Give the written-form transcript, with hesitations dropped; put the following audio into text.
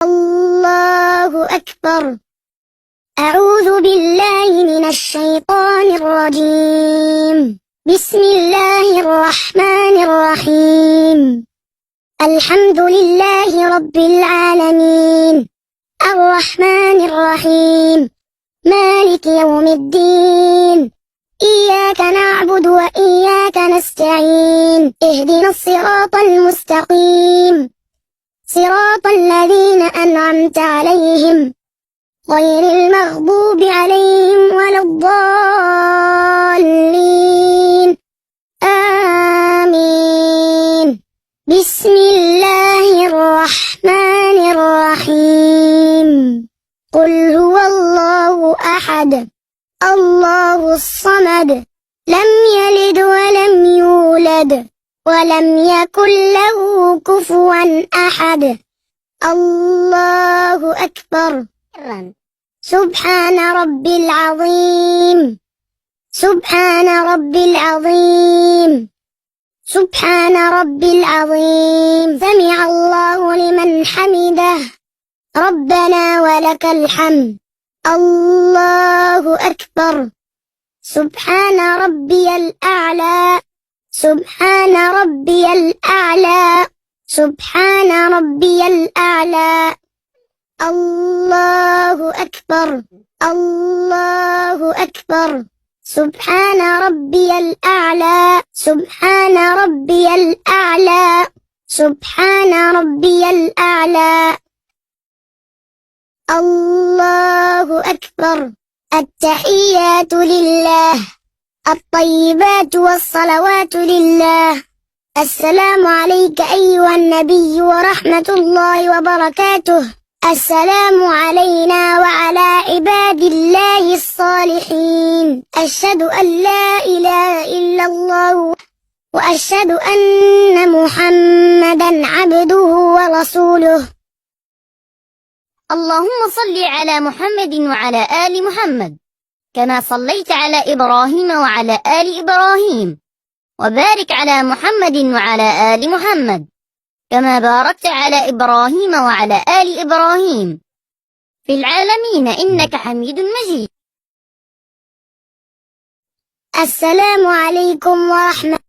الله أكبر. أعوذ بالله من الشيطان الرجيم. بسم الله الرحمن الرحيم. الحمد لله رب العالمين الرحمن الرحيم مالك يوم الدين. إياك نعبد وإياك نستعين. اهدنا الصراط المستقيم صراط الذين أنعمت عليهم غير المغضوب عليهم ولا الضالين. آمين. بسم الله الرحمن الرحيم. قل هو الله أحد الله الصمد لم يلد ولم يولد ولم يكن له كفوا أحد. الله أكبر. سبحان ربي العظيم سبحان ربي العظيم سبحان ربي العظيم. سمع الله لمن حمده ربنا ولك الحمد. الله أكبر. سبحان ربي الأعلى سبحان ربي الأعلى سبحان ربي الأعلى. الله أكبر. الله أكبر. سبحان ربي الأعلى سبحان ربي الأعلى سبحان ربي الأعلى. الله أكبر. التحيات لله الطيبات والصلوات لله. السلام عليك أيها النبي ورحمة الله وبركاته. السلام علينا وعلى عباد الله الصالحين. أشهد أن لا إله إلا الله وأشهد أن محمدا عبده ورسوله. اللهم صل على محمد وعلى آل محمد كما صليت على إبراهيم وعلى آل إبراهيم، وبارك على محمد وعلى آل محمد كما باركت على إبراهيم وعلى آل إبراهيم في العالمين إنك حميد مجيد. السلام عليكم ورحمة